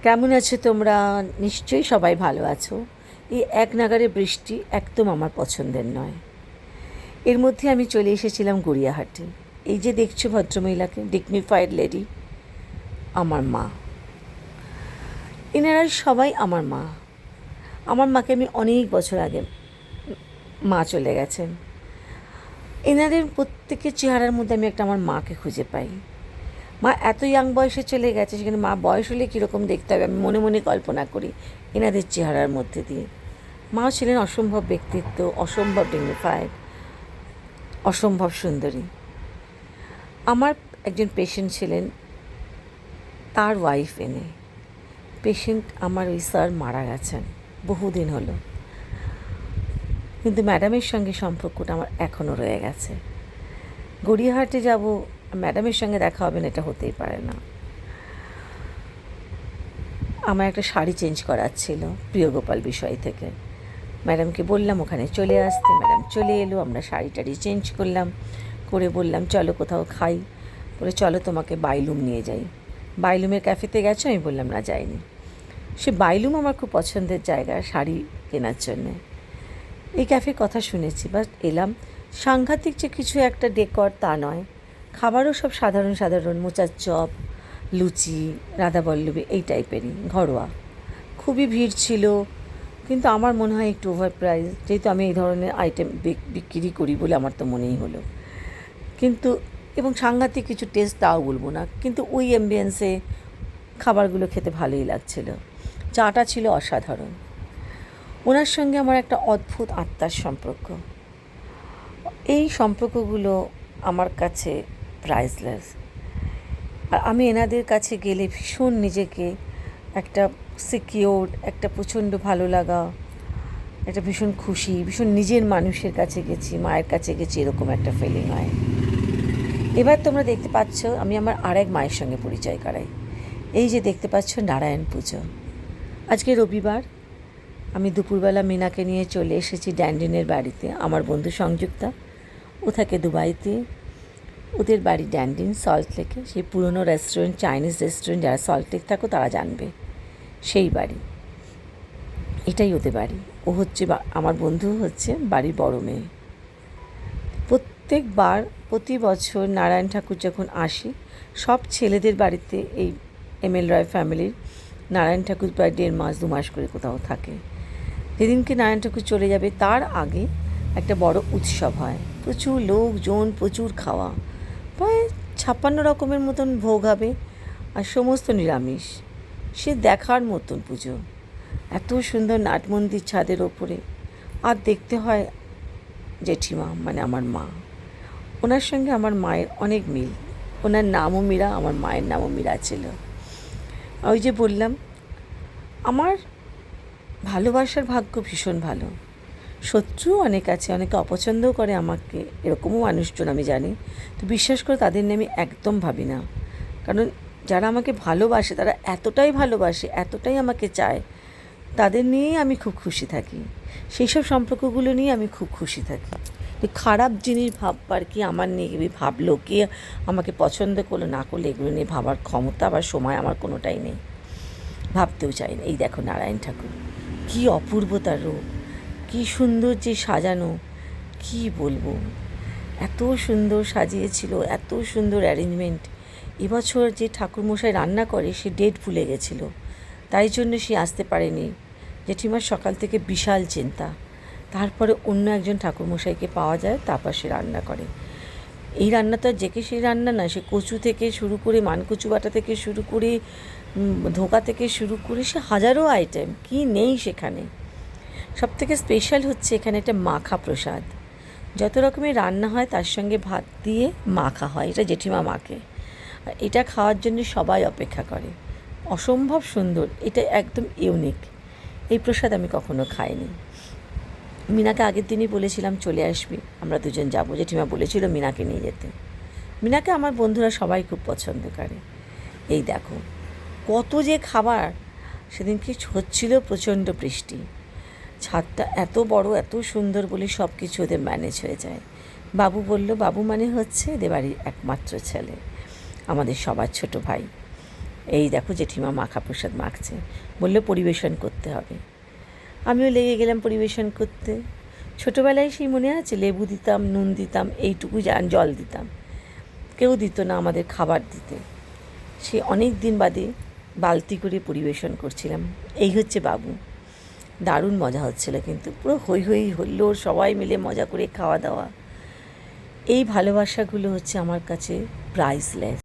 কেমন আছো তোমরা? নিশ্চয়ই সবাই ভালো আছো। এই এক নাগাড়ে বৃষ্টি একদম আমার পছন্দের নয়। এর মধ্যে আমি চলে এসেছিলাম গড়িয়াহাটে। এই যে দেখছো ভদ্রমহিলাকে, ডিগনিফাইড লেডি, আমার মা। এনারা সবাই আমার মা। আমার মাকে আমি অনেক বছর আগে মা চলে গেছেন। এনাদের প্রত্যেকের চেহারার মধ্যে আমি একটা আমার মাকে খুঁজে পাই। মা এত ইয়াং বয়সে চলে গেছে, সেখানে মা বয়স হলে কীরকম দেখতে হবে আমি মনে মনে কল্পনা করি এনাদের চেহারার মধ্যে দিয়ে। মাও ছিলেন অসম্ভব ব্যক্তিত্ব, অসম্ভব ডিগনিফাইড, অসম্ভব সুন্দরী। আমার একজন পেশেন্ট ছিলেন, তার ওয়াইফ এনে। পেশেন্ট আমার ওই স্যার মারা গেছেন বহুদিন হলো, কিন্তু ম্যাডামের সঙ্গে সম্পর্কটা আমার এখনও রয়ে গেছে। গড়িয়াহাটে যাব, ম্যাডামের সঙ্গে দেখা হবে না, এটা হতেই পারে না। আমার একটা শাড়ি চেঞ্জ করার ছিল প্রিয়গোপাল বিষয় থেকে। ম্যাডামকে বললাম ওখানে চলে আসতে, ম্যাডাম চলে এলো। আমরা শাড়ি টাড়ি চেঞ্জ করলাম, করে বললাম চলো কোথাও খাই। বলে চলো তোমাকে বাইলুম নিয়ে যাই। বাইলুমের ক্যাফেতে গেছো? আমি বললাম না, যাইনি। সে বাইলুম আমার খুব পছন্দের জায়গা শাড়ি কেনার জন্যে। এই ক্যাফের কথা শুনেছি, বাট এলাম। সাংঘাতিক যে কিছু একটা ডেকর তা নয়, খাবারও সব সাধারণ সাধারণ, মোচার চপ, লুচি, রাধাবল্লভী এই টাইপেরই, ঘরোয়া। খুবই ভিড় ছিল, কিন্তু আমার মনে হয় একটু ওভার প্রাইস, যেহেতু আমি এই ধরনের আইটেম বিক্রি করি বলে আমার তো মনেই হলো। কিন্তু এবং সাংঘাতিক কিছু টেস্ট তাও বলবো না, কিন্তু ওই অ্যাম্বিয়েন্সে খাবারগুলো খেতে ভালোই লাগছিল। চাটা ছিল অসাধারণ। ওনার সঙ্গে আমার একটা অদ্ভুত আত্মার সম্পর্ক। এই সম্পর্কগুলো আমার কাছে প্রাইসলেস। আর আমি এনাদের কাছে গেলে ভীষণ নিজেকে একটা সিকিওর, একটা প্রচণ্ড ভালো লাগা, একটা ভীষণ খুশি, ভীষণ নিজের মানুষের কাছে গেছি, মায়ের কাছে গেছি, এরকম একটা ফিলিং হয়। এবার তোমরা দেখতে পাচ্ছ আমি আমার আরেক মায়ের সঙ্গে পরিচয় করাই। এই যে দেখতে পাচ্ছ নারায়ণ পুজো। আজকে রবিবার, আমি দুপুরবেলা মিনাকে নিয়ে চলে এসেছি ড্যান্ডিনের বাড়িতে। আমার বন্ধু সংযুক্তা, ও থাকে দুবাইতে। ওদের বাড়ি ড্যান্ডিন, সল্টলেকে। সেই পুরনো রেস্টুরেন্ট, চাইনিজ রেস্টুরেন্ট, যারা সল্টলেক থাকো তারা জানবে, সেই বাড়ি। এটাই ওদের বাড়ি। ও হচ্ছে আমার বন্ধু, হচ্ছে বাড়ির বড় মেয়ে। প্রত্যেকবার প্রতি বছর নারায়ণ ঠাকুর যখন আসি, সব ছেলেদের বাড়িতে এই এমএল রয় ফ্যামিলির নারায়ণ ঠাকুর প্রায় 1.5 মাস 2 মাস করে কোথাও থাকে। যেদিনকে নারায়ণ ঠাকুর চলে যাবে তার আগে একটা বড় উৎসব হয়, প্রচুর লোকজন, প্রচুর খাওয়া, প্রায় 56 রকমের মতন ভোগ হবে, আর সমস্ত নিরামিষ। সে দেখার মতন পুজো। এত সুন্দর নাট মন্দির ছাদের ওপরে। আর দেখতে হয় জেঠিমা, মানে আমার মা, ওনার সঙ্গে আমার মায়ের অনেক মিল। ওনার নামও মীরা, আমার মায়ের নামও মীরা ছিল। ওই যে বললাম, আমার ভালোবাসার ভাগ্য ভীষণ ভালো। শত্রুও অনেক আছে, অনেকে অপছন্দও করে আমাকে, এরকমও মানুষজন আমি জানি। তো বিশ্বাস করে তাদের নিয়ে আমি একদম ভাবি না, কারণ যারা আমাকে ভালোবাসে তারা এতটাই ভালোবাসে, এতটাই আমাকে চায়, তাদের নিয়েই আমি খুব খুশি থাকি। সেই সব সম্পর্কগুলো নিয়ে আমি খুব খুশি থাকি। খারাপ জিনিস ভাববার কি আমার নিয়ে ভাবলো, কে আমাকে পছন্দ করলো না করলো, এগুলো নিয়ে ভাবার ক্ষমতা বা সময় আমার কোনোটাই নেই, ভাবতেও চাই না। এই দেখো নারায়ণ ঠাকুর, কী অপূর্ব তার রূপ, কী সুন্দর যে সাজানো, কী বলবো। এত সুন্দর সাজিয়েছিল, এত সুন্দর অ্যারেঞ্জমেন্ট। এবছর যে ঠাকুরমশাই রান্না করে সে ডেট ভুলে গেছিলো, তাই জন্য সে আসতে পারেনি। জেঠিমার সকাল থেকে বিশাল চিন্তা। তারপরে অন্য একজন ঠাকুরমশাইকে পাওয়া যায়, তারপর সে রান্না করে। এই রান্না তো আর যে কে সেই রান্না না, সে কচু থেকে শুরু করে, মানকচু বাটা থেকে শুরু করে, ধোকা থেকে শুরু করে, সে হাজারো আইটেম, কি নেই সেখানে। সবথেকে স্পেশাল হচ্ছে এখানে একটা মাখা প্রসাদ। যত রকমের রান্না হয় তার সঙ্গে ভাত দিয়ে মাখা হয়, এটা জেঠিমা মাখে। আর এটা খাওয়ার জন্য সবাই অপেক্ষা করে। অসম্ভব সুন্দর, এটা একদম ইউনিক। এই প্রসাদ আমি কখনো খাইনি। মিনাকে আগের দিনই বলেছিলাম চলে আসবি, আমরা দুজন যাবো। জেঠিমা বলেছিল মিনাকে নিয়ে যেতে। মিনাকে আমার বন্ধুরা সবাই খুব পছন্দ করে। এই দেখো কত যে খাবার। সেদিনকে হচ্ছিল প্রচণ্ড বৃষ্টি, ছাদটা এত বড়, এত সুন্দর বলে সব কিছু ওদের ম্যানেজ হয়ে যায়। বাবু বলল, বাবু মানে হচ্ছে এদের বাড়ির একমাত্র ছেলে, আমাদের সবার ছোট ভাই। এই দেখো জেঠিমা মাখা প্রসাদ মাখছে, বললো পরিবেশন করতে হবে। আমিও লেগে গেলাম পরিবেশন করতে। ছোটোবেলায় সেই মনে আছে লেবু দিতাম, নুন দিতাম, এইটুকু জল দিতাম, কেউ দিত না আমাদের খাবার দিতে। সে অনেক দিন বাদে বালতি করে পরিবেশন করছিলাম। এই হচ্ছে বাবু। দারুণ মজা হচ্ছিল, কিন্তু পুরো হই হই হল্লোড়, সবাই মিলে মজা করে খাওয়া দাওয়া। এই ভালোবাসাগুলো হচ্ছে আমার কাছে প্রাইসলেস।